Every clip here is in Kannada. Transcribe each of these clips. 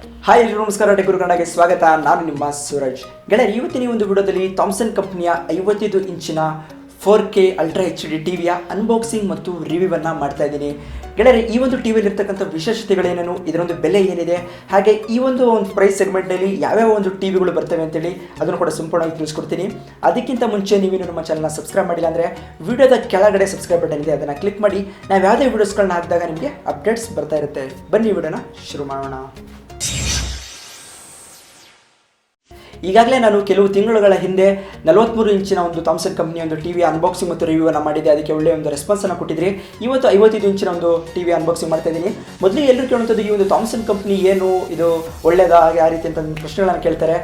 ಹಾಯ್ ಎಲ್ಲರೂ ನಮಸ್ಕಾರ, ಟೆಕ್ ಕನ್ನಡಕ್ಕೆ ಸ್ವಾಗತ. ನಾನು ನಿಮ್ಮ ಸೂರಜ್. ಗೆಳೆಯರು, ಇವತ್ತಿನ ಒಂದು ವಿಡಿಯೋದಲ್ಲಿ ಥಾಮ್ಸನ್ ಕಂಪ್ನಿಯ 55 ಇಂಚಿನ 4K ಅಲ್ಟ್ರಾ HD ಟಿವಿಯ ಅನ್ಬಾಕ್ಸಿಂಗ್ ಮತ್ತು ರಿವ್ಯೂವನ್ನು ಮಾಡ್ತಾ ಇದ್ದೀನಿ. ಗೆಳೆಯರೆ, ಈ ಒಂದು ಟಿವಿಯಲ್ಲಿ ಇರ್ತಕ್ಕಂಥ ವಿಶೇಷತೆಗಳೇನೇನು, ಇದರೊಂದು ಬೆಲೆ ಏನಿದೆ, ಹಾಗೆ ಈ ಒಂದು ಪ್ರೈಸ್ ಸೆಗ್ಮೆಂಟ್ನಲ್ಲಿ ಯಾವ್ಯಾವ ಒಂದು ಟಿವಿಗಳು ಬರ್ತವೆ ಅಂತೇಳಿ ಅದನ್ನು ಕೂಡ ಸಂಪೂರ್ಣವಾಗಿ ತಿಳಿಸ್ಕೊಡ್ತೀನಿ. ಅದಕ್ಕಿಂತ ಮುಂಚೆ ನೀವೇನು ನಮ್ಮ ಚಾನಲ್ನ ಸಬ್ಸ್ಕ್ರೈಬ್ ಮಾಡಿಲ್ಲ ಅಂದರೆ ವಿಡಿಯೋದ ಕೆಳಗಡೆ ಸಬ್ಸ್ಕ್ರೈಬ್ ಬಟನ್ ಇದೆ, ಅದನ್ನು ಕ್ಲಿಕ್ ಮಾಡಿ. ನಾವು ಯಾವುದೇ ವೀಡಿಯೋಸ್ಗಳನ್ನ ಹಾಕಿದಾಗ ನಿಮಗೆ ಅಪ್ಡೇಟ್ಸ್ ಬರ್ತಾ ಇರುತ್ತೆ. ಬನ್ನಿ ವಿಡಿಯೋನ ಶುರು ಮಾಡೋಣ. ಈಗಾಗಲೇ ನಾನು ಕೆಲವು ತಿಂಗಳುಗಳ ಹಿಂದೆ 43 ಇಂಚಿನ ಒಂದು ಥಾಮ್ಸನ್ ಕಂಪ್ನಿಯ ಒಂದು ಟಿವಿ ಅನ್ಬಾಕ್ಸಿಂಗ್ ಮತ್ತು ರಿವ್ಯೂವನ್ನು ಮಾಡಿದ್ದೆ. ಅದಕ್ಕೆ ಒಳ್ಳೆಯ ಒಂದು ರೆಸ್ಪಾನ್ಸನ್ನು ಕೊಟ್ಟಿದ್ರಿ. ಇವತ್ತು 55 ಇಂಚಿನ ಒಂದು ಟಿವಿ ಅನ್ಬಾಕ್ಸಿಂಗ್ ಮಾಡ್ತಾ ಇದ್ದೀನಿ. ಮೊದಲಿಗೆ ಎಲ್ಲರೂ ಕೇಳುವಂಥದ್ದು, ಈ ಒಂದು ಥಾಮ್ಸನ್ ಕಂಪ್ನಿ ಏನು, ಇದು ಒಳ್ಳೆಯದಾ, ಹಾಗೆ ಆ ರೀತಿ ಅಂತ ಪ್ರಶ್ನೆಗಳನ್ನು ಕೇಳ್ತಾರೆ.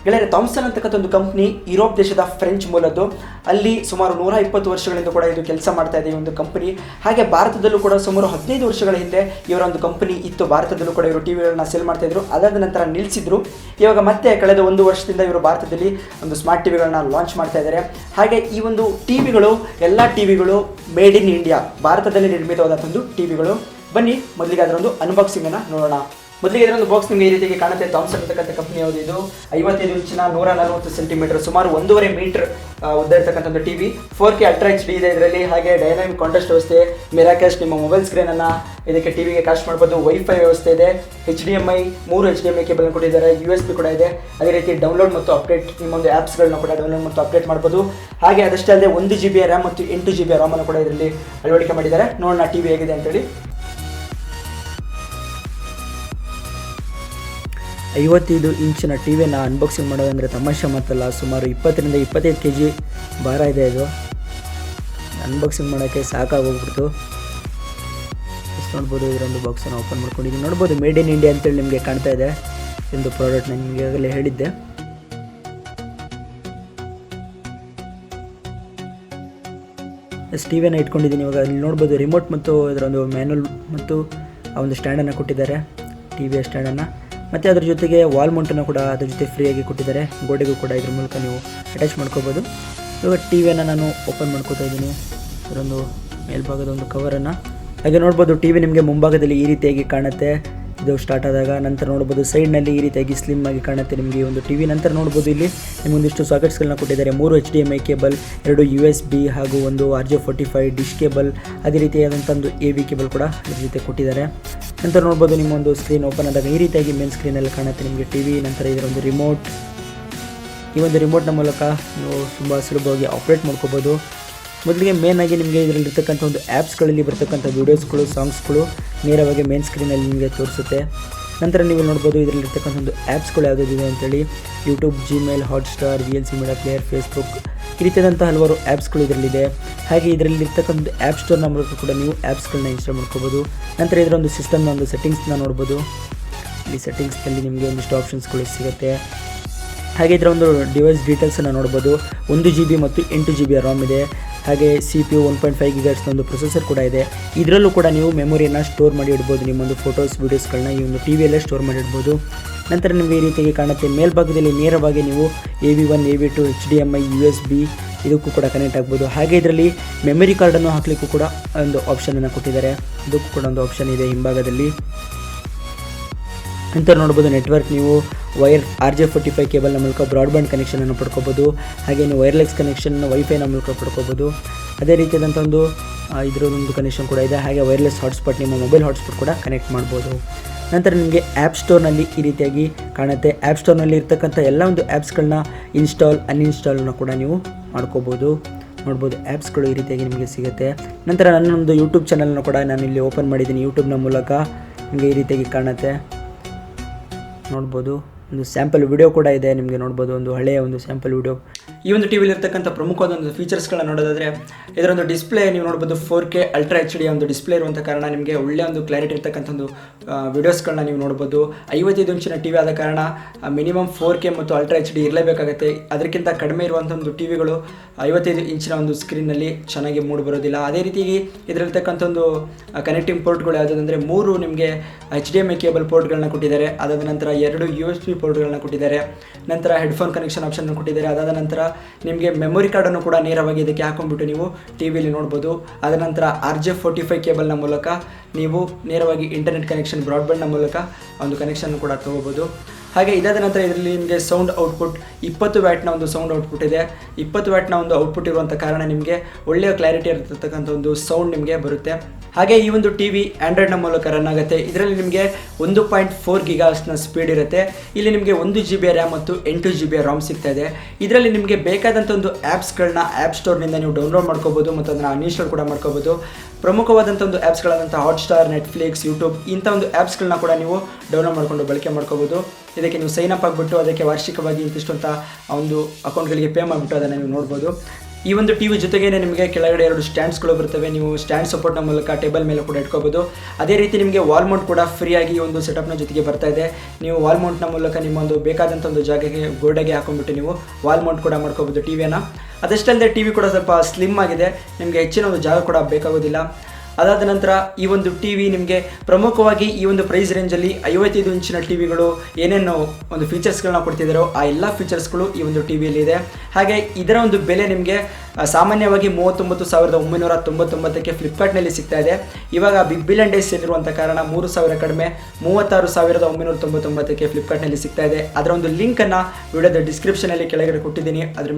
ಗೆಳೆಯರೆ, ಥಾಮ್ಸನ್ ಅಂತಕ್ಕಂಥ ಒಂದು ಕಂಪ್ನಿ ಯುರೋಪ್ ದೇಶದ ಫ್ರೆಂಚ್ ಮೂಲದ್ದು. ಅಲ್ಲಿ ಸುಮಾರು 120 ವರ್ಷಗಳಿಂದ ಕೂಡ ಇದು ಕೆಲಸ ಮಾಡ್ತಾ ಇದೆ ಈ ಒಂದು ಕಂಪನಿ. ಹಾಗೆ ಭಾರತದಲ್ಲೂ ಕೂಡ ಸುಮಾರು 15 ವರ್ಷಗಳ ಹಿಂದೆ ಇವರ ಒಂದು ಕಂಪನಿ ಇತ್ತು. ಭಾರತದಲ್ಲೂ ಕೂಡ ಇವರು ಟಿವಿಗಳನ್ನ ಸೇಲ್ ಮಾಡ್ತಾ ಇದ್ರು. ಅದಾದ ನಂತರ ನಿಲ್ಲಿಸಿದ್ರು. ಇವಾಗ ಮತ್ತೆ ಕಳೆದ 1 ವರ್ಷದಿಂದ ಇವರು ಭಾರತದಲ್ಲಿ ಒಂದು ಸ್ಮಾರ್ಟ್ ಟಿವಿಗಳನ್ನ ಲಾಂಚ್ ಮಾಡ್ತಾ ಇದ್ದಾರೆ. ಹಾಗೆ ಈ ಒಂದು ಟಿವಿಗಳು, ಎಲ್ಲ ಟಿವಿಗಳು ಮೇಡ್ ಇನ್ ಇಂಡಿಯಾ, ಭಾರತದಲ್ಲಿ ನಿರ್ಮಿತವಾದಂಥ ಒಂದು ಟಿವಿಗಳು. ಬನ್ನಿ ಮೊದಲಿಗೆ ಅದರೊಂದು ಅನ್ಬಾಕ್ಸಿಂಗನ್ನು ನೋಡೋಣ. ಮೊದಲಿಗೆ ಇದರೊಂದು ಬಾಕ್ಸ್ ನಿಮಗೆ ಈ ರೀತಿಗೆ ಕಾಣುತ್ತೆ. ಥಾಮ್ಸನ್ ಅಂತಕ್ಕಂಥ ಕಂಪನಿ ಯಾವುದು ಇದು 55 ಇಂಚಿನ 140 ಸೆಂಟಿಮೀಟರ್, ಸುಮಾರು 1.5 ಮೀಟರ್ ಉದ್ದ ಇರ್ತಕ್ಕಂಥ ಒಂದು ಟಿವಿ. 4K ಅಲ್ಟ್ರಾ HD ಇದೆ ಇದರಲ್ಲಿ. ಹಾಗೆ ಡೈನಾಮಿಕ್ ಕಾಂಟ್ರಾಸ್ಟ್ ವ್ಯವಸ್ಥೆ, ಮಿರಾಕ್ಯಾಸ್ಟ್, ನಿಮ್ಮ ಮೊಬೈಲ್ ಸ್ಕ್ರೀನನ್ನು ಇದಕ್ಕೆ ಟಿವಿಗೆ ಕಾಸ್ಟ್ ಮಾಡ್ಬೋದು. ವೈಫೈ ವ್ಯವಸ್ಥೆ ಇದೆ. HDMI 3 HDMI ಕೇಬಲ್ ಕೊಟ್ಟಿದ್ದಾರೆ. USB ಕೂಡ ಇದೆ. ಅದೇ ರೀತಿ ಡೌನ್ಲೋಡ್ ಮತ್ತು ಅಪ್ಡೇಟ್, ನಿಮ್ಮೊಂದು ಆ್ಯಪ್ಸ್ಗಳನ್ನ ಕೂಡ ಡೌನ್ಲೋಡ್ ಮತ್ತು ಅಪ್ಡೇಟ್ ಮಾಡ್ಬೋದು. ಹಾಗೆ ಅದಷ್ಟೇ ಅಲ್ಲದೆ 1 GB ರ್ಯಾಮ್ ಮತ್ತು 8 GB ROM ಅನ್ನು ಕೂಡ ಇದರಲ್ಲಿ ಅಳವಡಿಕೆ ಮಾಡಿದ್ದಾರೆ. ನೋಡೋಣ ಟಿವಿ ಹೇಗಿದೆ ಅಂತೇಳಿ. 55 ಇಂಚಿನ ಟಿವಿಯನ್ನು ಅನ್ಬಾಕ್ಸಿಂಗ್ ಮಾಡೋದಂದರೆ ತಮಾಷೆ ಮಾತಲ್ಲ. ಸುಮಾರು 20ರಿಂದ 25 kg ಭಾರ ಇದೆ. ಇದು ಅನ್ಬಾಕ್ಸಿಂಗ್ ಮಾಡೋಕ್ಕೆ ಸಾಕಾಗೋಗ್ಬಿಡ್ತು. ನೋಡ್ಬೋದು, ಇದರೊಂದು ಬಾಕ್ಸನ್ನು ಓಪನ್ ಮಾಡ್ಕೊಂಡಿದ್ದೀನಿ. ನೋಡ್ಬೋದು, ಮೇಡ್ ಇನ್ ಇಂಡಿಯಾ ಅಂತೇಳಿ ನಿಮಗೆ ಕಾಣ್ತಾ ಇದೆ. ಒಂದು ಪ್ರಾಡಕ್ಟ್ ನಾನು ನಿಮಗೆ ಆಗಲೇ ಹೇಳಿದ್ದೆ. ಟಿವಿಯನ್ನು ಇಟ್ಕೊಂಡಿದ್ದೀನಿ. ಇವಾಗ ಇಲ್ಲಿ ನೋಡ್ಬೋದು, ರಿಮೋಟ್ ಮತ್ತು ಇದರೊಂದು ಮ್ಯಾನುವಲ್ ಮತ್ತು ಆ ಒಂದು ಸ್ಟ್ಯಾಂಡನ್ನು ಕೊಟ್ಟಿದ್ದಾರೆ, ಟಿವಿಯ ಸ್ಟ್ಯಾಂಡನ್ನು. ಮತ್ತು ಅದ್ರ ಜೊತೆಗೆ ವಾಲ್ ಮೌಂಟನ್ನು ಕೂಡ ಅದ್ರ ಜೊತೆ ಫ್ರೀಯಾಗಿ ಕೊಟ್ಟಿದ್ದಾರೆ. ಗೋಡೆಗೂ ಕೂಡ ಇದ್ರ ಮೂಲಕ ನೀವು ಅಟ್ಯಾಚ್ ಮಾಡ್ಕೋಬೋದು. ಇವಾಗ ಟಿವಿಯನ್ನು ನಾನು ಓಪನ್ ಮಾಡ್ಕೋತಾ ಇದ್ದೀನಿ. ಇದರೊಂದು ಮೇಲ್ಭಾಗದ ಒಂದು ಕವರನ್ನು. ಹಾಗೆ ನೋಡ್ಬೋದು, ಟಿವಿ ನಿಮಗೆ ಮುಂಭಾಗದಲ್ಲಿ ಈ ರೀತಿಯಾಗಿ ಕಾಣುತ್ತೆ. ಇದು ಸ್ಟಾರ್ಟ್ ಆದಾಗ ನಂತರ ನೋಡ್ಬೋದು ಸೈಡ್ನಲ್ಲಿ ಈ ರೀತಿಯಾಗಿ ಸ್ಲಿಮ್ ಆಗಿ ಕಾಣುತ್ತೆ ನಿಮಗೆ ಈ ಒಂದು ಟಿವಿ. ನಂತರ ನೋಡ್ಬೋದು, ಇಲ್ಲಿ ನಿಮಗೊಂದಿಷ್ಟು ಸಾಕೆಟ್ಸ್ಗಳನ್ನ ಕೊಟ್ಟಿದ್ದಾರೆ. 3 HDMI ಕೇಬಲ್, 2 USB ಹಾಗೂ ಒಂದು RJ45 ಡಿಶ್ ಕೇಬಲ್, ಅದೇ ರೀತಿಯಾದಂಥ ಒಂದು AV ಕೇಬಲ್ ಕೂಡ ಇದ್ರ ಜೊತೆ ಕೊಟ್ಟಿದ್ದಾರೆ. ನಂತರ ನೋಡ್ಬೋದು, ನಿಮ್ಮ ಒಂದು ಸ್ಕ್ರೀನ್ ಓಪನ್ ಆದಾಗ ಈ ರೀತಿಯಾಗಿ ಮೇನ್ ಸ್ಕ್ರೀನಲ್ಲಿ ಕಾಣುತ್ತೆ ನಿಮಗೆ ಟಿವಿ. ನಂತರ ಇದರೊಂದು ರಿಮೋಟ್. ಈ ಒಂದು ರಿಮೋಟ್ನ ಮೂಲಕ ನೀವು ತುಂಬ ಸುಲಭವಾಗಿ ಆಪ್ರೇಟ್ ಮಾಡ್ಕೋಬೋದು. ಮೊದಲಿಗೆ ಮೇನಾಗಿ ನಿಮಗೆ ಇದರಲ್ಲಿರ್ತಕ್ಕಂಥ ಒಂದು ಆ್ಯಪ್ಸ್ಗಳಲ್ಲಿ ಬರ್ತಕ್ಕಂಥ ವೀಡಿಯೋಸ್ಗಳು, ಸಾಂಗ್ಸ್ಗಳು ನೇರವಾಗಿ ಮೇನ್ ಸ್ಕ್ರೀನಲ್ಲಿ ನಿಮಗೆ ತೋರಿಸುತ್ತೆ. ನಂತರ ನೀವು ನೋಡ್ಬೋದು ಇದರಲ್ಲಿರ್ತಕ್ಕಂಥ ಒಂದು ಆ್ಯಪ್ಸ್ಗಳು ಯಾವುದಿದೆ ಅಂತೇಳಿ. YouTube, Gmail, Hotstar, VLC media player, Facebook, ಈ ರೀತಿಯಾದಂಥ ಹಲವಾರು ಆ್ಯಪ್ಸ್ಗಳು ಇದರಲ್ಲಿದೆ. ಹಾಗೆ ಇದರಲ್ಲಿರ್ತಕ್ಕಂಥ ಆ್ಯಪ್ ಸ್ಟೋರ್ನ ಮೂಲಕ ಕೂಡ ನೀವು ಆ್ಯಪ್ಸ್ಗಳನ್ನ ಇನ್ಸ್ಟಾಲ್ ಮಾಡ್ಕೋಬೋದು. ನಂತರ ಇದರೊಂದು ಸಿಸ್ಟಮ್ನ ಒಂದು ಸೆಟ್ಟಿಂಗ್ಸ್ನ ನೋಡ್ಬೋದು. ಈ ಸೆಟ್ಟಿಂಗ್ಸ್ನಲ್ಲಿ ನಿಮಗೆ ಒಂದಿಷ್ಟು ಆಪ್ಷನ್ಸ್ಗಳು ಸಿಗುತ್ತೆ. ಹಾಗೆ ಇದರ ಒಂದು ಡಿವೈಸ್ ಡೀಟೇಲ್ಸನ್ನು ನೋಡ್ಬೋದು. 1 GB ಮತ್ತು 8 GB ROM ಇದೆ. ಹಾಗೆ CPU 1.5 GHz ಒಂದು ಪ್ರೊಸೆಸರ್ ಕೂಡ ಇದೆ. ಇದರಲ್ಲೂ ಕೂಡ ನೀವು ಮೆಮೊರಿಯನ್ನು ಸ್ಟೋರ್ ಮಾಡಿ ಇಡ್ಬೋದು. ನಿಮ್ಮೊಂದು ಫೋಟೋಸ್, ವೀಡಿಯೋಸ್ಗಳನ್ನ ಈ ಒಂದು ಟಿವಿಯಲ್ಲೇ ಸ್ಟೋರ್ ಮಾಡಿ ಇಡ್ಬೋದು. ನಂತರ ನಿಮಗೆ ಈ ರೀತಿಯಾಗಿ ಕಾಣುತ್ತೆ. ಮೇಲ್ಭಾಗದಲ್ಲಿ ನೇರವಾಗಿ ನೀವು AV1, AV2, HDMI, USB ಇದಕ್ಕೂ ಕೂಡ ಕನೆಕ್ಟ್ ಆಗ್ಬೋದು. ಹಾಗೆ ಇದರಲ್ಲಿ ಮೆಮೊರಿ ಕಾರ್ಡನ್ನು ಹಾಕಲಿಕ್ಕೂ ಕೂಡ ಒಂದು ಆಪ್ಷನನ್ನು ಕೊಟ್ಟಿದ್ದಾರೆ. ಇದಕ್ಕೂ ಕೂಡ ಒಂದು ಆಪ್ಷನ್ ಇದೆ ಹಿಂಭಾಗದಲ್ಲಿ. ನಂತರ ನೋಡ್ಬೋದು, ನೆಟ್ವರ್ಕ್ ನೀವು ವೈರ್ RJ45 ಕೇಬಲ್ನ ಮೂಲಕ ಬ್ರಾಡ್ಬ್ಯಾಂಡ್ ಕನೆಕ್ಷನನ್ನು ಪಡ್ಕೋಬೋದು. ಹಾಗೆ ನೀವು ವೈರ್ಲೆಸ್ ಕನೆಕ್ಷನ್ ವೈಫೈನ ಮೂಲಕ ಪಡ್ಕೋಬೋದು. ಅದೇ ರೀತಿಯಾದಂಥ ಒಂದು ಇದರೊಂದು ಕನೆಕ್ಷನ್ ಕೂಡ ಇದೆ. ಹಾಗೆ ವೈರ್ಲೆಸ್ ಹಾಟ್ಸ್ಪಾಟ್, ನಿಮ್ಮ ಮೊಬೈಲ್ ಹಾಟ್ಸ್ಪಾಟ್ ಕೂಡ ಕನೆಕ್ಟ್ ಮಾಡ್ಬೋದು. ನಂತರ ನಿಮಗೆ ಆ್ಯಪ್ ಸ್ಟೋರ್ನಲ್ಲಿ ಈ ರೀತಿಯಾಗಿ ಕಾಣುತ್ತೆ. ಆ್ಯಪ್ ಸ್ಟೋರ್ನಲ್ಲಿ ಇರ್ತಕ್ಕಂಥ ಎಲ್ಲ ಒಂದು ಆ್ಯಪ್ಸ್ಗಳನ್ನ ಇನ್ಸ್ಟಾಲ್, ಅನ್ಇನ್ಸ್ಟಾಲ್ನ ಕೂಡ ನೀವು ಮಾಡ್ಕೋಬೋದು. ನೋಡ್ಬೋದು, ಆ್ಯಪ್ಸ್ಗಳು ಈ ರೀತಿಯಾಗಿ ನಿಮಗೆ ಸಿಗುತ್ತೆ. ನಂತರ ನನ್ನೊಂದು ಯೂಟ್ಯೂಬ್ ಚಾನಲ್ನ ಕೂಡ ನಾನು ಇಲ್ಲಿ ಓಪನ್ ಮಾಡಿದ್ದೀನಿ. ಯೂಟ್ಯೂಬ್ನ ಮೂಲಕ ನಿಮಗೆ ಈ ರೀತಿಯಾಗಿ ಕಾಣುತ್ತೆ. ನೋಡ್ಬೋದು, ಒಂದು ಸ್ಯಾಂಪಲ್ ವಿಡಿಯೋ ಕೂಡ ಇದೆ. ನಿಮಗೆ ನೋಡ್ಬೋದು, ಒಂದು ಹಳೆಯ ಒಂದು ಸ್ಯಾಂಪಲ್ ವಿಡಿಯೋ. ಈ ಒಂದು ಟಿವಿಲಿ ಇರ್ತಕ್ಕಂಥ ಪ್ರಮುಖವಾದ ಒಂದು ಫೀಚರ್ಸ್ಗಳನ್ನ ನೋಡೋದಾದರೆ, ಇದರೊಂದು ಡಿಸ್ಪ್ಲೇ ನೀವು ನೋಡ್ಬೋದು 4K ಅಲ್ಟ್ರಾ HD ಒಂದು ಡಿಸ್ಪ್ಲೇ ಇರುವಂಥ ಕಾರಣ ನಿಮಗೆ ಒಳ್ಳೆಯ ಒಂದು ಕ್ಲಾರಿಟಿ ಇರ್ತಕ್ಕಂಥ ಒಂದು ವೀಡಿಯೋಸ್ಗಳನ್ನ ನೀವು ನೋಡ್ಬೋದು. 55 ಇಂಚಿನ ಟಿವಿ ಆದ ಕಾರಣ ಮಿನಿಮಮ್ 4K ಮತ್ತು ಅಲ್ಟ್ರಾ HD ಇರಲೇಬೇಕಾಗುತ್ತೆ. ಅದಕ್ಕಿಂತ ಕಡಿಮೆ ಇರುವಂಥ ಒಂದು ಟಿವಿಗಳು 55 ಇಂಚಿನ ಒಂದು ಸ್ಕ್ರೀನ್ನಲ್ಲಿ ಚೆನ್ನಾಗಿ ಮೂಡಿ ಬರೋದಿಲ್ಲ. ಅದೇ ರೀತಿಯಾಗಿ ಇದರಲ್ಲಿರ್ತಕ್ಕಂಥ ಒಂದು ಕನೆಕ್ಟಿಂಗ್ ಪೋರ್ಟ್ಗಳು ಯಾವುದಂದರೆ 3 ನಿಮಗೆ HDMI ಕೇಬಲ್ ಪೋರ್ಟ್ಗಳನ್ನ ಕೊಟ್ಟಿದ್ದಾರೆ. ಅದಾದ ನಂತರ 2 USB ಪೋರ್ಟ್ಗಳನ್ನ ಕೊಟ್ಟಿದ್ದಾರೆ. ನಂತರ ಹೆಡ್ಫೋನ್ ಕನೆಕ್ಷನ್ ಆಪ್ಷನ್ ಕೊಟ್ಟಿದ್ದಾರೆ. ಅದಾದ ನಂತರ ನಂತರ ನಿಮಗೆ ಮೆಮೊರಿ ಕಾರ್ಡನ್ನು ಕೂಡ ನೇರವಾಗಿ ಇದಕ್ಕೆ ಹಾಕೊಂಡ್ಬಿಟ್ಟು ನೀವು ಟಿ ವಿಲಿ ನೋಡ್ಬೋದು. ಅದರ ನಂತರ RJ45 ಕೇಬಲ್ನ ಮೂಲಕ ನೀವು ನೇರವಾಗಿ ಇಂಟರ್ನೆಟ್ ಕನೆಕ್ಷನ್ ಬ್ರಾಡ್ಬ್ಯಾಂಡ್ನ ಮೂಲಕ ಒಂದು ಕನೆಕ್ಷನ್ ಕೂಡ ತೊಗೋಬೋದು. ಹಾಗೆ ಇದಾದ ನಂತರ ಇದರಲ್ಲಿ ನಿಮಗೆ ಸೌಂಡ್ ಔಟ್ಪುಟ್ 20 ವ್ಯಾಟ್ನ ಒಂದು ಸೌಂಡ್ ಔಟ್ಪುಟ್ ಇದೆ. 20 ವ್ಯಾಟ್ನ ಒಂದು ಔಟ್ಪುಟ್ ಇರುವಂಥ ಕಾರಣ ನಿಮಗೆ ಒಳ್ಳೆಯ ಕ್ಲಾರಿಟಿ ಇರತಕ್ಕಂಥ ಒಂದು ಸೌಂಡ್ ನಿಮಗೆ ಬರುತ್ತೆ. ಹಾಗೆ ಈ ಒಂದು ಟಿ ವಿ ಆ್ಯಂಡ್ರಾಯ್ಡ್ನ ಮೂಲಕ ರನ್ ಆಗುತ್ತೆ. ಇದರಲ್ಲಿ ನಿಮಗೆ 1.4 ಗಿಗಾಹರ್ಟ್ಸ್ನ ಸ್ಪೀಡ್ ಇರುತ್ತೆ. ಇಲ್ಲಿ ನಿಮಗೆ 1 GB ರ್ಯಾಮ್ ಮತ್ತು 8 GB ರಾಮ್ ಸಿಗ್ತಾ ಇದೆ. ಇದರಲ್ಲಿ ನಿಮಗೆ ಬೇಕಾದಂಥ ಒಂದು ಆ್ಯಪ್ಸ್ಗಳನ್ನ ಆ್ಯಪ್ ಸ್ಟೋರ್ನಿಂದ ನೀವು ಡೌನ್ಲೋಡ್ ಮಾಡ್ಕೋಬೋದು ಮತ್ತು ಅದನ್ನು ಅನ್ಇನ್ಸ್ಟಾಲ್ ಕೂಡ ಮಾಡ್ಕೋಬೋದು. ಪ್ರಮುಖವಾದಂಥ ಒಂದು ಆ್ಯಪ್ಸ್ಗಳಾದಂಥ ಹಾಟ್ಸ್ಟಾರ್, ನೆಟ್ಫ್ಲಿಕ್ಸ್, ಯೂಟ್ಯೂಬ್ ಇಂಥ ಒಂದು ಆ್ಯಪ್ಸ್ಗಳನ್ನ ಕೂಡ ನೀವು ಡೌನ್ಲೋಡ್ ಮಾಡಿಕೊಂಡು ಬಳಕೆ ಮಾಡ್ಕೋಬೋದು. ಇದಕ್ಕೆ ನೀವು ಸೈನ್ ಅಪ್ ಆಗಿಬಿಟ್ಟು ಅದಕ್ಕೆ ವಾರ್ಷಿಕವಾಗಿ ಇಂತಿಷ್ಟು ಅಂತ ಒಂದು ಅಕೌಂಟ್ಗಳಿಗೆ ಪೇ ಮಾಡಿಬಿಟ್ಟು ಅದನ್ನು ನೀವು ನೋಡ್ಬೋದು. ಈ ಒಂದು ಟಿ ವಿ ಜೊತೆಗೇ ನಿಮಗೆ ಕೆಳಗಡೆ 2 ಸ್ಟ್ಯಾಂಡ್ಸ್ಗಳು ಬರ್ತವೆ. ನೀವು ಸ್ಟ್ಯಾಂಡ್ ಸಪೋರ್ಟ್ನ ಮೂಲಕ ಟೇಬಲ್ ಮೇಲೆ ಕೂಡ ಇಟ್ಕೋಬೋದು. ಅದೇ ರೀತಿ ನಿಮಗೆ ವಾಲ್ ಮೌಂಟ್ ಕೂಡ ಫ್ರೀಯಾಗಿ ಒಂದು ಸೆಟಪ್ನ ಜೊತೆಗೆ ಬರ್ತಾ ಇದೆ. ನೀವು ವಾಲ್ ಮೌಂಟ್ನ ಮೂಲಕ ನಿಮ್ಮ ಒಂದು ಬೇಕಾದಂಥ ಒಂದು ಜಾಗಕ್ಕೆ ಗೋಡೆಗೆ ಹಾಕೊಂಡ್ಬಿಟ್ಟು ನೀವು ವಾಲ್ ಮೌಂಟ್ ಕೂಡ ಮಾಡ್ಕೋಬೋದು ಟಿ ವಿಯನ್ನು. ಅದಷ್ಟೇ ಅಲ್ಲದೆ ಟಿ ವಿ ಕೂಡ ಸ್ವಲ್ಪ ಸ್ಲಿಮ್ ಆಗಿದೆ, ನಿಮಗೆ ಹೆಚ್ಚಿನ ಒಂದು ಜಾಗ ಕೂಡ ಬೇಕಾಗೋದಿಲ್ಲ. ಅದಾದ ನಂತರ ಈ ಒಂದು ಟಿ ವಿ ನಿಮಗೆ ಪ್ರಮುಖವಾಗಿ ಈ ಒಂದು ಪ್ರೈಸ್ ರೇಂಜಲ್ಲಿ 55 ಇಂಚಿನ ಟಿ ವಿಗಳು ಏನೇನು ಒಂದು ಫೀಚರ್ಸ್ಗಳನ್ನ ಕೊಡ್ತಿದ್ದಾರೋ ಆ ಎಲ್ಲ ಫೀಚರ್ಸ್ಗಳು ಈ ಒಂದು ಟಿ ವಿಯಲ್ಲಿ ಇದೆ. ಹಾಗೆ ಇದರ ಒಂದು ಬೆಲೆ ನಿಮಗೆ ಸಾಮಾನ್ಯವಾಗಿ 39,999ಕ್ಕೆ ಫ್ಲಿಪ್ಕಾರ್ಟ್ನಲ್ಲಿ ಸಿಗ್ತಾ ಇದೆ. ಇವಾಗ ಬಿಗ್ ಬಿಲಿಯನ್ ಡೇಸ್ ಇರುವಂಥ ಕಾರಣ 3,000 ಕಡಿಮೆ 36,999ಕ್ಕೆ ಫ್ಲಿಪ್ಕಾರ್ಟ್ನಲ್ಲಿ ಸಿಗ್ತಾ ಇದೆ. ಅದರ ಒಂದು ಲಿಂಕನ್ನು ವಿಡಿಯೋದ ಡಿಸ್ಕ್ರಿಪ್ಷನಲ್ಲಿ ಕೆಳಗಡೆ ಕೊಟ್ಟಿದ್ದೀನಿ. ಅದ್ರ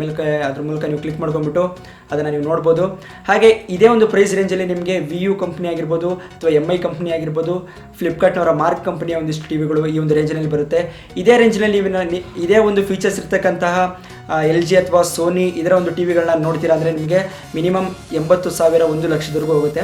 ಮೂಲಕ ನೀವು ಕ್ಲಿಕ್ ಮಾಡ್ಕೊಂಡ್ಬಿಟ್ಟು ಅದನ್ನು ನೀವು ನೋಡ್ಬೋದು. ಹಾಗೆ ಇದೇ ಒಂದು ಪ್ರೈಸ್ ರೇಂಜಲ್ಲಿ ನಿಮಗೆ VU ಕಂಪ್ನಿ ಆಗಿರ್ಬೋದು ಅಥವಾ MI ಕಂಪ್ನಿ ಆಗಿರ್ಬೋದು, ಫ್ಲಿಪ್ಕಾರ್ಟ್ನವರ ಮಾರ್ಕ್ ಕಂಪ್ನಿಯ ಒಂದಿಷ್ಟು ಟಿ ವಿಗಳು ಈ ಒಂದು ರೇಂಜ್ನಲ್ಲಿ ಬರುತ್ತೆ. ಇದೇ ರೇಂಜ್ನಲ್ಲಿ ಇದೇ ಒಂದು ಫೀಚರ್ಸ್ ಇರ್ತಕ್ಕಂತಹ LG ಅಥವಾ ಸೋನಿ ಇದರ ಒಂದು ಟಿ ವಿಗಳನ್ನ ನೋಡ್ತೀರಾ ಅಂದರೆ ನಿಮಗೆ ಮಿನಿಮಮ್ 80,000 1 ಲಕ್ಷದವರೆಗೂ ಹೋಗುತ್ತೆ.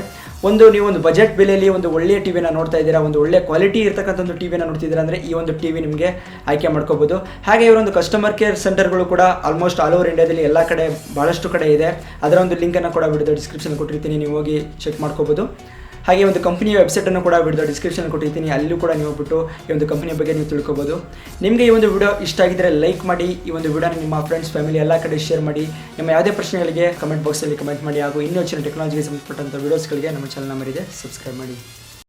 ನೀವು ಒಂದು ಬಜೆಟ್ ಬೆಲೆಯಲ್ಲಿ ಒಂದು ಒಳ್ಳೆಯ ಟಿ ವಿನ ನೋಡ್ತಾ ಇದ್ದೀರಾ, ಒಂದು ಒಳ್ಳೆಯ ಕ್ವಾಲಿಟಿ ಇರ್ತಕ್ಕಂಥ ಒಂದು ಟಿ ವಿನ ನೋಡ್ತಿದ್ದೀರಾ ಅಂದರೆ ಈ ಒಂದು ಟಿ ವಿ ನಿಮಗೆ ಆಯ್ಕೆ ಮಾಡ್ಕೋಬೋದು. ಹಾಗೆ ಇವರೊಂದು ಕಸ್ಟಮರ್ ಕೇರ್ ಸೆಂಟರ್ಗಳು ಕೂಡ ಆಲ್ಮೋಸ್ಟ್ ಆಲ್ ಓವರ್ ಇಂಡಿಯಾದಲ್ಲಿ ಎಲ್ಲ ಕಡೆ ಭಾಳಷ್ಟು ಕಡೆ ಇದೆ. ಅದರ ಒಂದು ಲಿಂಕನ್ನು ಕೂಡ ವಿಡಿಯೋ ಡಿಸ್ಕ್ರಿಪ್ಷನ್ ಕೊಟ್ಟಿರ್ತೀನಿ, ನೀವು ಹೋಗಿ ಚೆಕ್ ಮಾಡ್ಕೋಬೋದು. ಹಾಗೆ ಒಂದು ಕಂಪ್ನಿಯ ವೆಬ್ಸೈಟನ್ನು ಕೂಡ ವಿಡಿಯೋ ಡಿಸ್ಕ್ರಿಪ್ಷನ್ ಕೊಟ್ಟಿರ್ತೀನಿ, ಅಲ್ಲೂ ಕೂಡ ನೀವು ಹೋಗ್ಬಿಟ್ಟು ಈ ಒಂದು ಕಂಪ್ನಿಯ ಬಗ್ಗೆ ನೀವು ತಿಳ್ಕೊಬೋದು. ನಿಮಗೆ ಈ ಒಂದು ವಿಡಿಯೋ ಇಷ್ಟ ಆಗಿದ್ದರೆ ಲೈಕ್ ಮಾಡಿ, ಈ ಒಂದು ವಿಡಿಯೋನ ನಿಮ್ಮ ಫ್ರೆಂಡ್ಸ್ ಫ್ಯಾಮಿಲಿ ಎಲ್ಲ ಕಡೆ ಶೇರ್ ಮಾಡಿ. ನಿಮ್ಮ ಯಾವುದೇ ಪ್ರಶ್ನೆಗಳಿಗೆ ಕಮೆಂಟ್ ಬಾಕ್ಸಲ್ಲಿ ಕಮೆಂಟ್ ಮಾಡಿ. ಹಾಗೂ ಇನ್ನೂ ಹೆಚ್ಚಿನ ಟೆಕ್ನಾಲಜಿಗೆ ಸಂಬಂಧಪಟ್ಟಂಥ ವೀಡಿಯೋಸ್ಗಳಿಗೆ ನಮ್ಮ ಚಾನಲ್ನ ಮರಿದೆ ಸಬ್ಸ್ಕ್ರೈಬ್ ಮಾಡಿ.